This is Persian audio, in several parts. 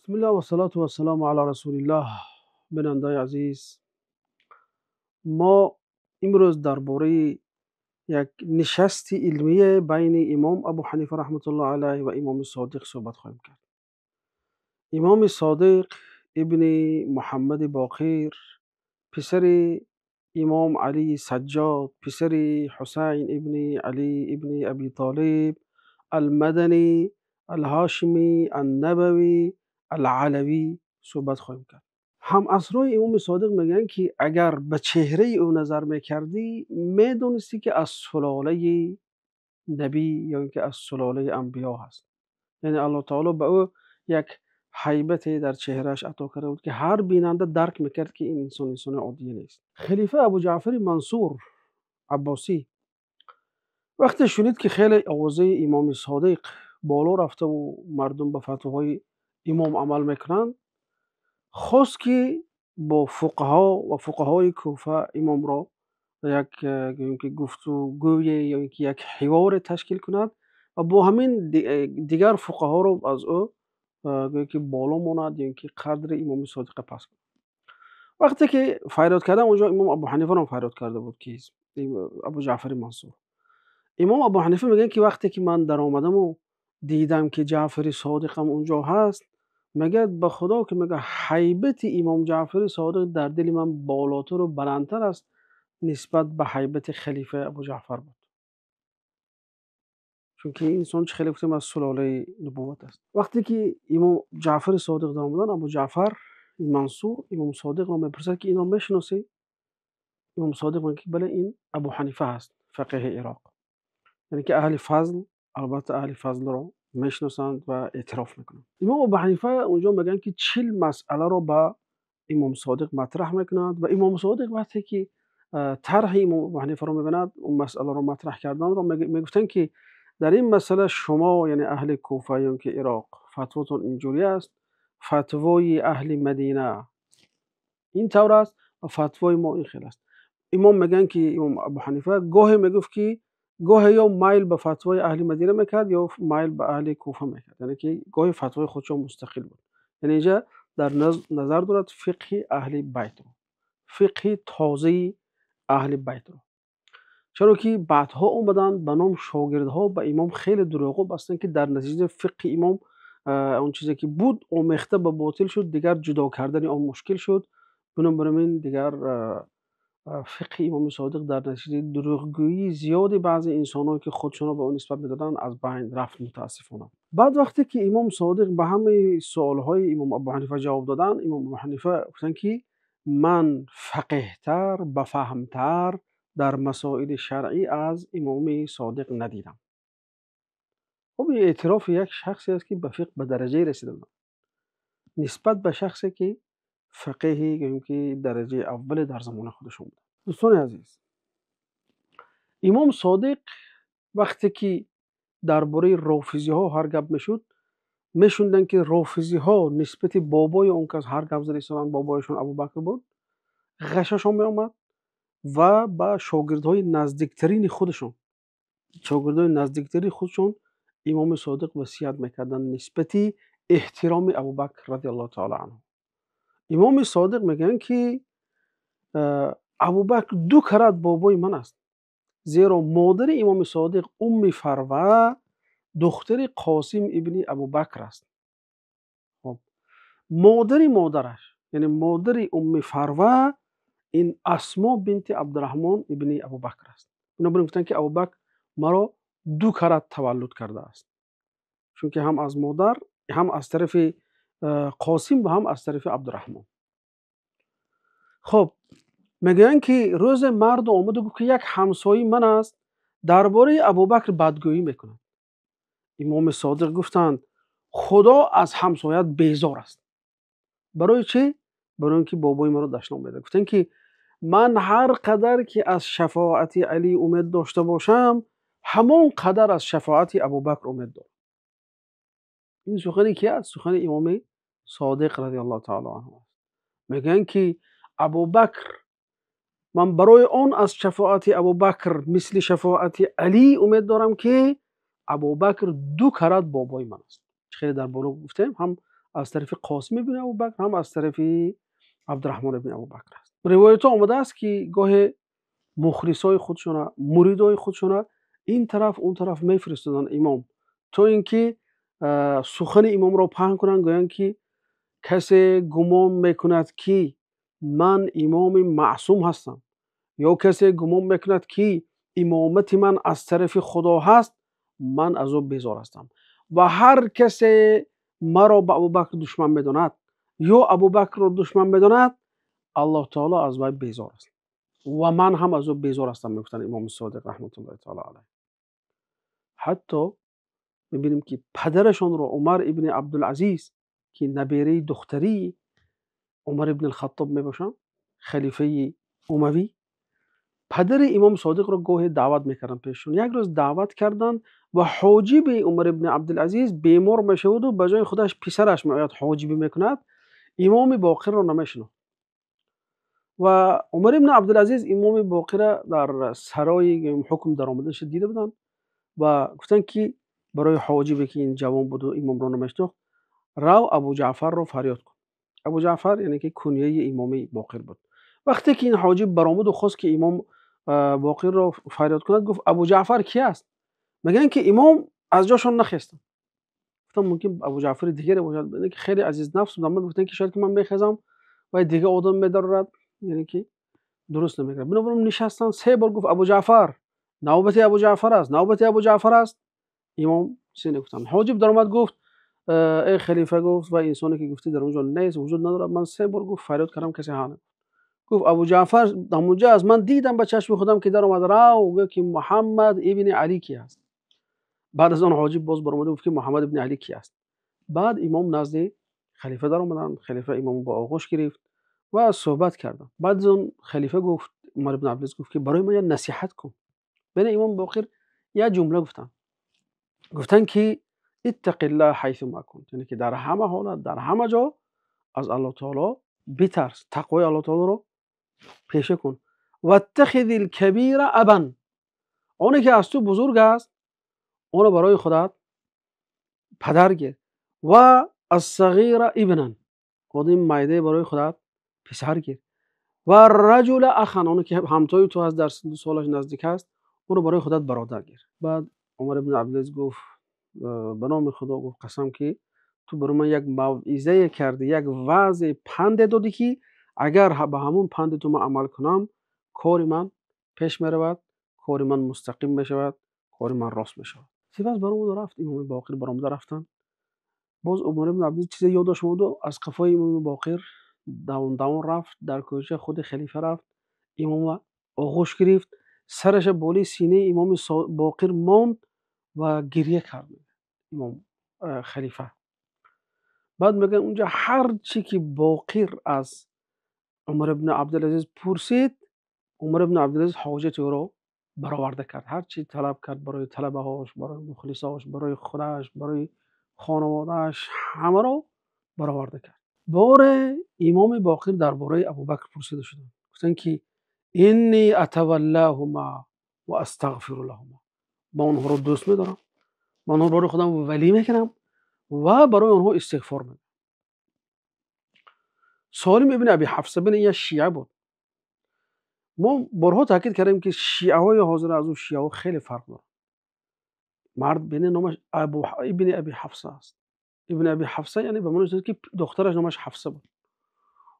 بسم الله و صلات و سلام علی رسول الله. بینندای عزیز، ما امروز درباره یک نشست علمی بین امام ابو حنیفه رحمت الله علیه و امام صادق صحبت خواهیم کرد. امام صادق ابن محمد باقر، پسر امام علی سجاد، پسر حسین ابن علی ابن ابی طالب المدنی الهاشمی النبوی العلوی صحبت خواهیم کرد. هم اسرای امام صادق میگن که اگر به چهره او نظر میکردی میدونستی که از سلاله نبی یا اینکه از سلاله انبیا هست. یعنی الله تعالی به او یک هیبتی در چهرهش عطا کرده بود که هر بیننده درک میکرد که این انسان عادی نیست. خلیفه ابو جعفر منصور عباسی وقتی شنید که خیلی آوازه امام صادق بالا رفته و مردم به فتواهای امام عمل میکنند، خواست که با فقها و فقهای کوفه امام را یک گفتگوی یا یک حوار تشکیل کند و با همین دیگر فقها را از او گویا که بالا ماند یا اینکه قدر امام صادق پس کند. وقتی که فریاد کردن اونجا امام ابو حنیفه را فریاد کرده بود که ابو جعفر منصور. امام ابو حنیفه میگن که وقتی که من در آمدم و دیدم که جعفر صادقم اونجا هست، میگه به خدا که میگه هیبت امام جعفر صادق در دل من بالاتر و بلندتر است نسبت به هیبت خلیفه ابو جعفر بود، چون که این انسان خیلی گفتیم از سلاله نبوت است. وقتی که امام جعفر صادق در آمدن، ابو جعفر منصور امام صادق را میپرسد که این را میشناسی؟ امام صادق میگه که بله، این ابو حنیفه هست، فقیه عراق. یعنی که اهل فضل، البته اهل فضل را میشناسند و اعتراف میکنند. امام ابو حنیفه اونجا میگن که 40 مسئله را به امام صادق مطرح میکنند و امام صادق وقتی که طرح امام ابو حنیفه را میبیند، اون مسئله را مطرح کردن را میگفتن که در این مسئله شما یعنی اهل کوفه یا که عراق فتواتون اینجوری است، فتوای اهل مدینه این طور است و فتوای ما این خیلی است. امام میگن که امام ابو حنیفه گاهی میگفت که گاهی یا مایل به فتوای اهل مدینه میکرد یا مایل به اهل کوفه میکرد، یعنی که گاهی فتوای خودش مستقل بود. یعنی اینجا در نظر دارد فقه اهل بیت رو، فقه تازه اهل بیت رو. چرا که بعدها اومدن به نام شاگردها به امام خیلی دروغ بستن که در نتیجه فقه امام اون چیزی که بود آمیخته به باطل شد، دیگر جدا کردن آن مشکل شد. بنابراین دیگر فقه امام صادق در نتیجه دروغگویی زیاد بعضی انسان‌ها که خودشون به اون نسبت میدادن از بین رفت متاسفانه. بعد وقتی که امام صادق به همه سوالهای امام ابو حنیفه جواب دادن، امام ابو حنیفه گفتن که من فقیه‌تر، بفهمتر در مسائل شرعی از امام صادق ندیدم. خب این اعتراف یک شخصی است که به فقه به درجه رسیده بود نسبت به شخصی که فقیهی که درجه اول در زمان خودشون بود. دوستان عزیز، امام صادق وقتی که درباره رافضی ها هر گپ میشد، میشوندن که رافضی ها نسبت بابای اون کس هر گپ زده ایستادن بابایشون ابوبکر بود، غششون می آمد و با شاگردهای نزدیکترین خودشون امام صادق وصیت میکردن نسبت احترام ابوبکر رضی الله تعالی عنه. امام صادق میگن که ابوبکر 2 کرات بابای من است، زیرا مادر امام صادق فروه دختر قاسم ابن ابوبکر است. خب مادرش یعنی مادر فروه این اسما بنت عبدالرحمن ابن ابوبکر است. بنابراین گفتن که ابوبکر مرا 2 کرات تولد کرده است، چون که هم از مادر، هم از طرف قاسم و هم از طرف عبدالرحمن. خب میگن که روز مرد آمد و گفت که یک همسایه من است درباره ابوبکر بدگویی میکنند. امام صادق گفتند خدا از همسایت بیزار است. برای چه؟ برای اینکه بابای ما رو دشنام میده. گفتن که من هر قدر که از شفاعت علی امید داشته باشم، همان قدر از شفاعت ابوبکر امید دارم. این سخنی که از سخن امام صادق رضی الله تعالی عنه است. میگن که ابوبکر، من برای آن از شفاعت ابوبکر مثل شفاعت علی امید دارم که ابوبکر 2 کرات بابای من است. خیلی در بالا گفتیم، هم از طرف قاسم ابن ابوبکر هم از طرف عبدالرحمن ابن ابوبکر است. روایت ها آمده است که گاه مخلصای خودشون، مریدای خودشون این طرف اون طرف میفرستادن امام، تا اینکه سخن امام را پهن کنند، گویند که کسی گمان میکند که من امام معصوم هستم یا کسی گمان میکند که امامت من از طرف خدا هست، من از او بیزار هستم. و هر کسی مرا به ابوبکر دشمن میداند یا ابوبکر را دشمن میداند، الله تعالی از وی بیزار است و من هم از او بیزار هستم، میگفتن امام صادق رحمت الله تعالی علیه. حتی میبینیم که پدرشون رو عمر ابن عبدالعزیز که نبیره دختری عمر ابن الخطاب میباشن، خلیفه اموی، پدر امام صادق رو گاهی دعوت میکردن پیششون. یک روز دعوت کردن و حاجب عمر ابن عبدالعزیز بیمار میشود و به جای خودش پسرش میآید حاجبی میکند، امام باقر رو نمیشناخت. و عمر ابن عبدالعزیز امام باقر در سرای حکم درآمدنش دیده بودن و گفتن که برای حاجبی که این جوان بود و امام رو نمیشناخت، رو ابو جعفر رو فریاد کن. ابو جعفر یعنی که کنیه امام باقر بود. وقتی که این حاجب برآمد و خواست که امام باقر رو فریاد کند، گفت ابو جعفر کی است؟ میگن که امام از جاشون نخستن. گفتم ممکن ابو جعفر دیگری باشد، یعنی که خیلی عزیز نفس بود. گفتن که شاید که من بخزم و دیگه آدم میدارد، یعنی که درست نمیگه. بنابراین نشستن، 3 بار گفت ابو جعفر، نوبت ابو جعفر است، نوبت ابو جعفر است. امام چیزی نگفتن. حاجب در اومد گفت ای خلیفه، گفت و انسانی که گفتی در اونجا نیست، وجود نداره. من 3 بار گفت فریاد کردم کسی ها. گفت ابو جعفر اونجا از من دیدم به چشم خودم که در اومد و گفت که محمد ابن علی کی است. بعد از آن حاجب باز برآمد گفت که محمد ابن علی کی است. بعد امام نزد خلیفه در اومدن، خلیفه امام با آغوش گرفت و صحبت کردن. بعد از اون خلیفه گفت، عمر ابن عبدالعزیز گفت که برای من یه نصیحت کن. بین امام باقر یه جمله گفتن که اتق الله حیث ما کنت، یعنی که در همه حالت، در همه جا از الله تعالی بترس، تقوای الله تعالی رو پیشه کن. و اتخذ الکبیر ابا، اونی که از تو بزرگ است اونو برای خودت پدر گیر. و الصغیر ابنا، این مایده برای خودت پسر گیر. و رجل اخن، اونو که همتای تو از در سن سالش نزدیک است اونو برای خودت برادر گیر. بعد عمر ابن عبدالعزیز گفت به نام خدا، گفت قسم که تو برای من یک موعظه کردی، یک وعظ پند دادی که اگر به همون پند تو من عمل کنم، کار من پیش می رود، کار من مستقیم می شود، کار من راست می شود. سپس برآمد رفت. امام باقر برآمد رفتن. باز عمر ابن عبدالعزیز چیزی یادش اومد و از قفای امام باقر داون رفت، در کوچه خود خلیفه رفت، امام آغوش گرفت، سرش بالای سینه امام باقر ماند و گریه کرد امام خلیفه. بعد میگن اونجا هر چی که باقر از عمر ابن عبدالعزیز پرسید، عمر ابن عبدالعزیز حاجت او را برآورده کرد. هر چی طلب کرد برای طلبه هاش، برای مخلصاش، برای خودش، برای خانوادهش، همه را برآورده کرد. بار امام باقر درباره ابوبکر پرسیده شدند، گفتن که انی اتولاهما و استغفر لهما، من اونها رو دوست میدارم، من اونها رو خودم ولی میکنم و برای اونها استغفار میکنم. سالم ابن ابی حفصه بن یه شیعه بود. ما بارها تاکید کردیم که شیعه های حاضر از اون شیعه ها خیلی فرق داره. مرد بین نامش ابن ابی حفصه است. ابن ابی حفصه یعنی به معنی که دخترش نامش حفصه بود.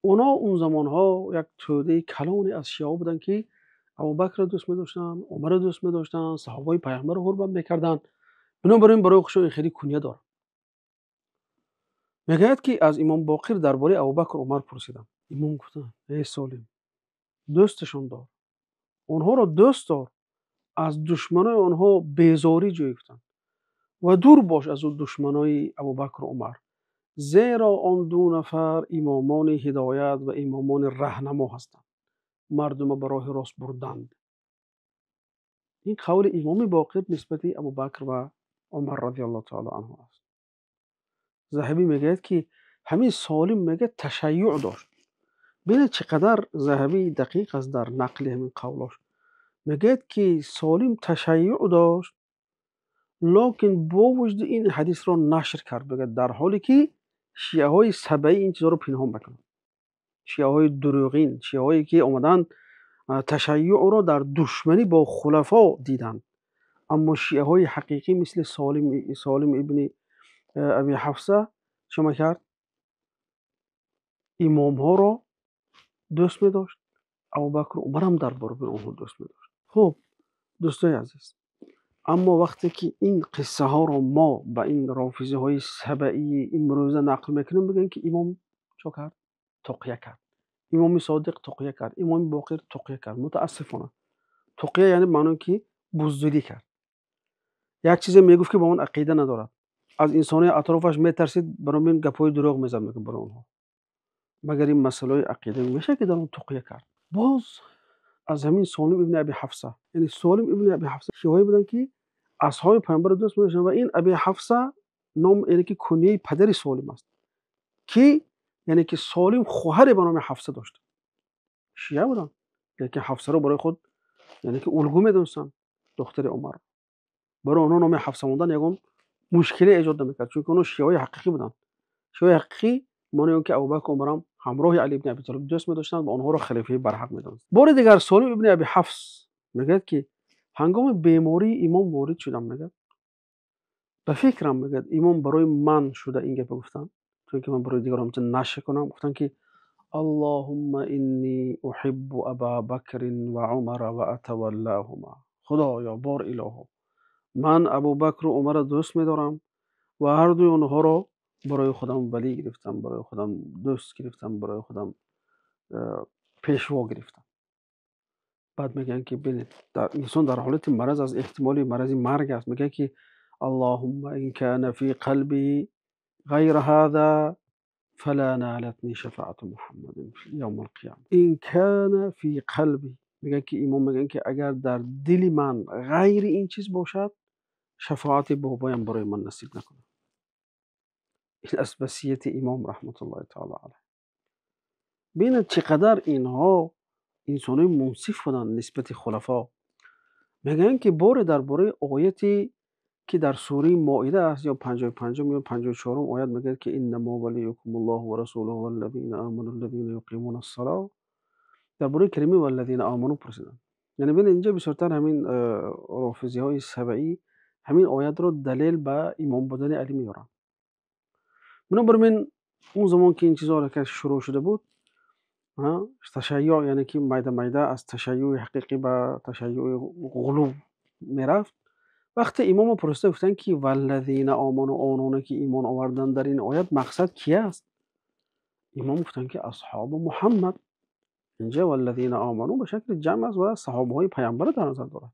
اونا اون زمانها یک توده کلانی از شیعه بودن که ابوبکر رو دوست می‌داشتن، عمر رو دوست می‌داشتن، صحابه پیامبر رو حرمت می‌کردن. بنابراین برای خودشون خیلی کنیه دارن. میگوید که از امام باقر درباره ابوبکر و عمر پرسیدم. امام گفتن ای سالم، دوستشون دار، اونها رو دوست دار، از دشمنای آنها بیزاری جوی کن و دور باش از اون دشمنای ابوبکر و عمر، زیرا آن 2 نفر امامان هدایت و امامان راهنما هستند، مردم به راه راست بردند. این قول امام باقر نسبت ابوبکر و عمر رضی الله تعالی عنه است. ذهبی میگه که همین سالم میگه تشیع داشت. ببین چقدر ذهبی دقیق است در نقل همین قولاش. میگه که سالم تشیع داشت، لکن با وجود این حدیث را نشر کرد، بگه در حالی که شیعه‌های سبعی این چیزا رو پنهان بکنن. شیعه‌های دروغین، شیعه‌هایی که آمدن تشیع را در دشمنی با خلفا دیدن. اما شیعه‌های حقیقی مثل سالم ابن ابی حفصه چه کرد؟ امام‌ها را دوست می‌داشت. ابوبکر و عمر هم در برابر آنها دوست می‌داشت. خب دوستای عزیز، اما وقتی که این قصه ها رو ما به این رافضی های سبعی امروزه نقل میکنیم بگن که امام چه کرد؟ تقیه کرد. امام صادق تقیه کرد. امام باقر تقیه کرد. متاسفانه تقیه یعنی معنی که بزدلی کرد. یک چیز میگفت که با اون عقیده ندارد. از انسان اطرافش میترسید، برای این گپای دروغ میزد میگه برای اونها. مگر این مسئله عقیده میشه که در اون تقیه کرد. باز از همین سالم ابن ابی حفصه، یعنی سالم ابن ابی حفصه شیعه‌ای بودن که اصحاب پیامبر دوست می‌داشتن و این ابی حفصه نام، یعنی که کنیه پدر سالم است که یعنی که سالم خواهر به نام حفصه داشت. شیعه بودن که حفصه رو برای خود یعنی که الگو می‌دونستن. دختر عمر برای آنها نام حفصه موندن یگان مشکلی ایجاد نمی‌کرد، چون که اونها شیعه‌های حقیقی بودن. شیعه حقیقی معنی اون که ابوبکر و عمر هم همراه علی ابن ابی طالب دوست می‌داشتن و آنها را خلیفه برحق می‌دانستند. بار دیگر سالم ابن ابی حفص میگه که هنگام بیماری امام وارد شدم، میگه به فکرم میگه امام برای من شده این گپ گفتن، چون که من برای دیگران چه نشه کنم، گفتن که اللهم انی احب ابا بکر و عمر و اتولاهما. خدایا بار الهو، من ابوبکر و عمر دوست می‌دارم و هر دوی اونها رو برای خودم ولی گرفتم، برای خودم دوست گرفتم، برای خودم پیشوا گرفتم. بعد میگن که ببینید در انسان در حالت مرض از احتمال مرض مرگ است، میگه که اللهم ان كان في قلبي غیر هذا فلا نالتنی شفاعت محمد فی یوم القیامه. این کان فی قلبی، میگن که امام میگن که اگر در دل من غیر این چیز باشد، شفاعت بابایم برای من نصیب نکنه. این از وصیت امام رحمت الله تعالی علیه. ببینید چقدر اینها انسانای منصف بودن نسبت خلفا. میگن که درباره آیتی که در سوره مائده است یا 55 یا 54 آیت میگه که انما ولیکم الله و رسوله والذین آمنوا الذین یقیمون الصلاة، درباره کلمه والذین آمنوا پرسیدن. یعنی ببین اینجا بسیارتر همین رافضی های سبعی همین آیت رو دلیل به امام بودن علی میارن. بنابراین اون زمان که این چیزها که شروع شده بود، تشیع یعنی که میده از تشیع حقیقی به تشیع غلو میرفت. وقتی امام پرسیده گفتن که والذین آمنوا، آنان که ایمان آوردن در این آیت مقصد کی است؟ امام گفتن که اصحاب محمد. اینجا والذین آمنوا به شکل جمع است و صحابه های پیامبر در نظر دارد.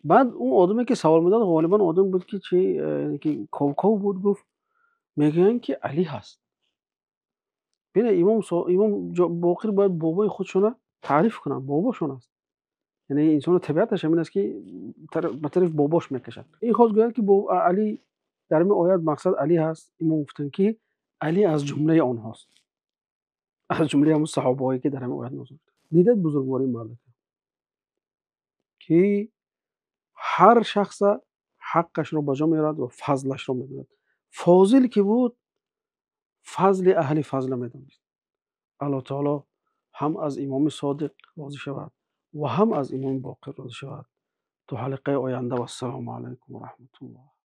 بعد اون آدمی که سوال میداد غالبا آدم بود که یعنی که کوکو بود، گفت میگن که علی هست. ببین امام باقر باید بابای خودشون تعریف کنن، باباشون است. یعنی انسان طبیعتش همین است که به طرف باباش میکشد. این خواست گوید که علی در این آیات مقصد علی هست. امام گفتن که علی از جمله آنهاست، از جمله همون صحابه هایی که در این آیات نازل. دیدت بزرگواری مرد که هر شخص حقش رو بجا میارد و فضلش رو میدوند. فاضل که بود فضل اهل فضل میدونست. الله تعالی هم از امام صادق راضی شود و هم از امام باقر راضی شود. تا حلقه آینده و السلام علیکم و رحمت الله.